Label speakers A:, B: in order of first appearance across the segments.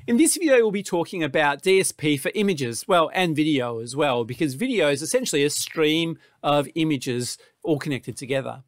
A: In this video, we'll be talking about DSP for images, well, and video as well, because video is essentially a stream of images all connected together.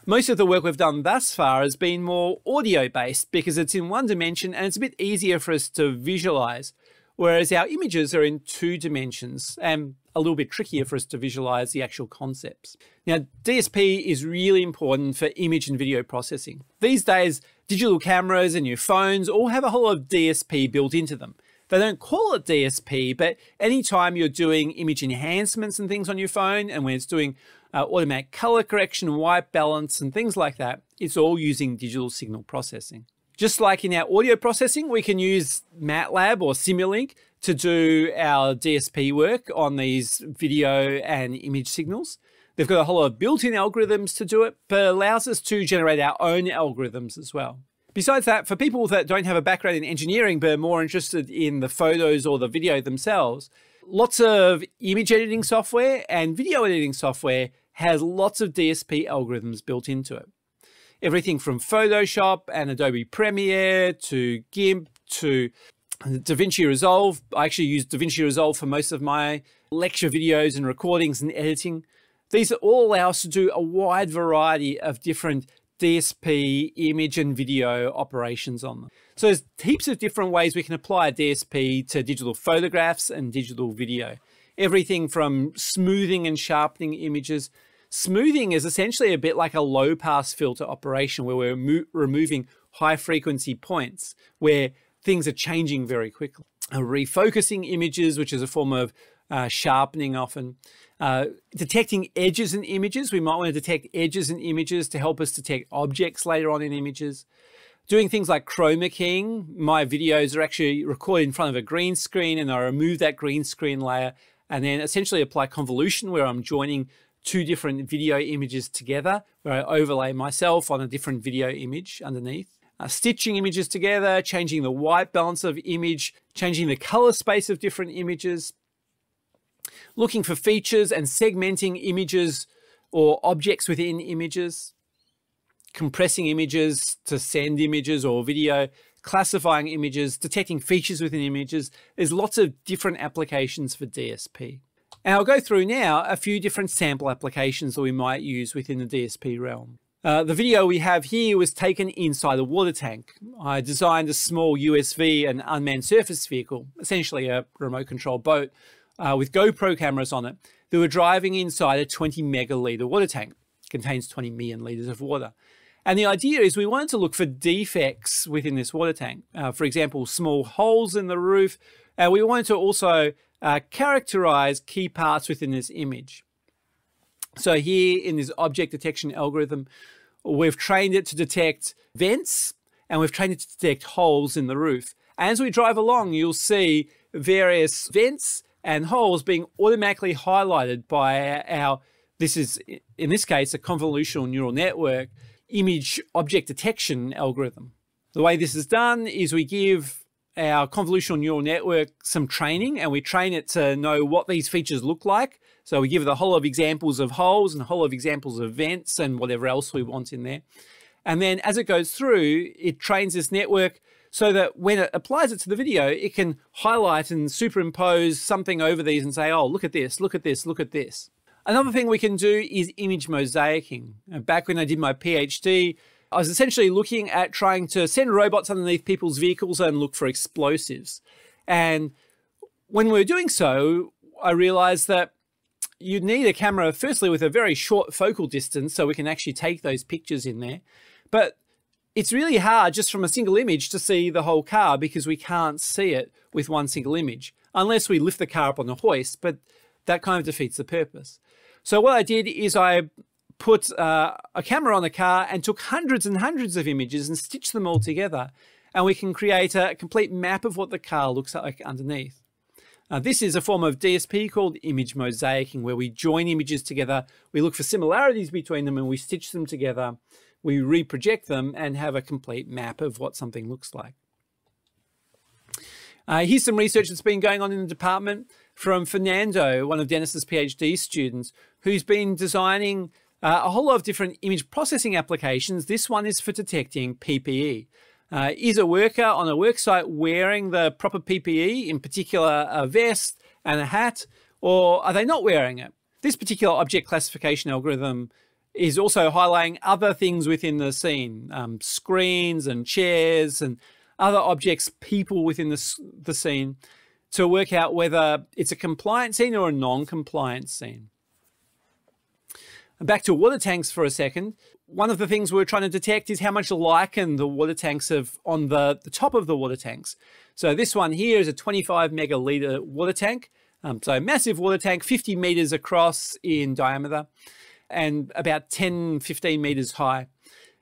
A: Most of the work we've done thus far has been more audio-based because it's in one dimension and it's a bit easier for us to visualize, whereas our images are in two dimensions and a little bit trickier for us to visualize the actual concepts. Now, DSP is really important for image and video processing. These days, digital cameras and your phones all have a whole lot of DSP built into them. They don't call it DSP, but anytime you're doing image enhancements and things on your phone, and when it's doing automatic color correction, white balance, and things like that, it's all using digital signal processing. Just like in our audio processing, we can use MATLAB or Simulink to do our DSP work on these video and image signals. They've got a whole lot of built-in algorithms to do it, but it allows us to generate our own algorithms as well. Besides that, for people that don't have a background in engineering but are more interested in the photos or the video themselves, lots of image editing software and video editing software has lots of DSP algorithms built into it. Everything from Photoshop and Adobe Premiere to GIMP to DaVinci Resolve. I actually use DaVinci Resolve for most of my lecture videos and recordings and editing. These all allow us to do a wide variety of different DSP image and video operations on them. So there's heaps of different ways we can apply a DSP to digital photographs and digital video. Everything from smoothing and sharpening images. Smoothing is essentially a bit like a low pass filter operation where we're removing high frequency points where things are changing very quickly. Refocusing images, which is a form of sharpening often. Detecting edges in images. We might want to detect edges in images to help us detect objects later on in images. Doing things like Chroma Keying. My videos are actually recorded in front of a green screen and I remove that green screen layer and then essentially apply convolution where I'm joining two different video images together where I overlay myself on a different video image underneath. Stitching images together, changing the white balance of image, changing the color space of different images. Looking for features and segmenting images or objects within images, compressing images to send images or video, classifying images, detecting features within images. There's lots of different applications for DSP. And I'll go through now a few different sample applications that we might use within the DSP realm. The video we have here was taken inside a water tank. I designed a small USV, an unmanned surface vehicle, essentially a remote control boat, with GoPro cameras on it. They were driving inside a 20 megaliter water tank. It contains 20 million liters of water. And the idea is we wanted to look for defects within this water tank. For example, small holes in the roof. We wanted to also characterize key parts within this image. So here in this object detection algorithm, we've trained it to detect vents and we've trained it to detect holes in the roof. As we drive along, you'll see various vents and holes being automatically highlighted by our, this is in this case, a convolutional neural network image object detection algorithm. The way this is done is we give our convolutional neural network some training and we train it to know what these features look like. So we give it a whole lot of examples of holes and a whole lot of examples of vents and whatever else we want in there. And then as it goes through, it trains this network so that when it applies it to the video, it can highlight and superimpose something over these and say, oh, look at this, look at this, look at this. Another thing we can do is image mosaicing. Back when I did my PhD, I was essentially looking at trying to send robots underneath people's vehicles and look for explosives. And when we were doing so, I realized that you'd need a camera, firstly, with a very short focal distance so we can actually take those pictures in there. But it's really hard just from a single image to see the whole car because we can't see it with one single image unless we lift the car up on a hoist, but that kind of defeats the purpose. So what I did is I put a camera on the car and took hundreds and hundreds of images and stitched them all together. And we can create a complete map of what the car looks like underneath. This is a form of DSP called image mosaicing, where we join images together, we look for similarities between them and we stitch them together, we reproject them and have a complete map of what something looks like. Here's some research that's been going on in the department from Fernando, one of Dennis's PhD students, who's been designing a whole lot of different image processing applications. This one is for detecting PPE. Is a worker on a work site wearing the proper PPE, in particular a vest and a hat, or are they not wearing it? This particular object classification algorithm is also highlighting other things within the scene, screens and chairs and other objects, people within the scene, to work out whether it's a compliant scene or a non-compliant scene. Back to water tanks for a second. One of the things we're trying to detect is how much lichen the water tanks have on the top of the water tanks. So this one here is a 25 megalitre water tank. So a massive water tank, 50 meters across in diameter and about 10, 15 meters high.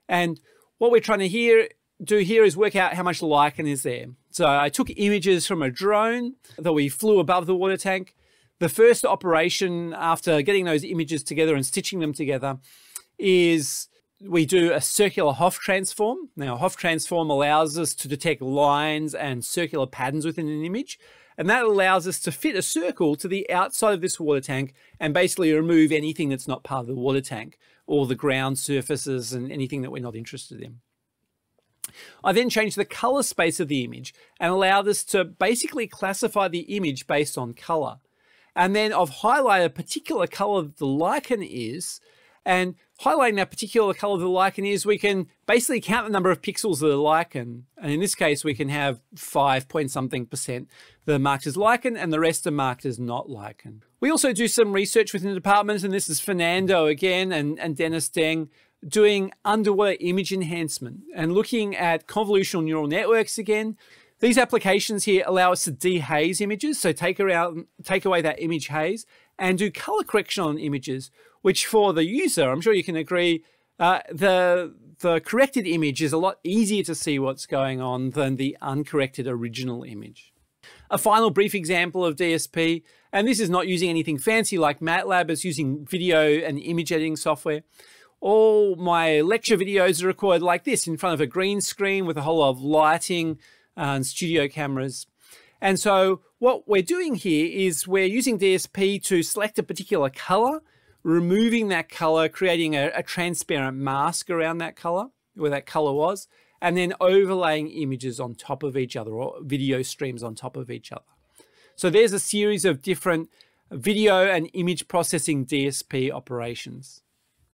A: And what we're trying to do here is work out how much lichen is there. So I took images from a drone that we flew above the water tank. The first operation after getting those images together and stitching them together is we do a circular Hoff transform. Now, Hoff transform allows us to detect lines and circular patterns within an image. And that allows us to fit a circle to the outside of this water tank and basically remove anything that's not part of the water tank, or the ground surfaces and anything that we're not interested in. I then changed the color space of the image and allowed us to basically classify the image based on color. And then I've highlighted a particular color that the lichen is, and highlighting that particular color the lichen is, we can basically count the number of pixels of the lichen. And in this case, we can have 5-point-something% that are marked as lichen, and the rest are marked as not lichen. We also do some research within the department, and this is Fernando again and Dennis Deng, doing underwater image enhancement and looking at convolutional neural networks again. These applications here allow us to dehaze images, so take away that image haze, and do color correction on images, which for the user, I'm sure you can agree, the corrected image is a lot easier to see what's going on than the uncorrected original image. A final brief example of DSP, and this is not using anything fancy like MATLAB, it's using video and image editing software. All my lecture videos are recorded like this, in front of a green screen with a whole lot of lighting and studio cameras. And so what we're doing here is we're using DSP to select a particular color, removing that color, creating a transparent mask around that color, where that color was, and then overlaying images on top of each other, or video streams on top of each other. So there's a series of different video and image processing DSP operations.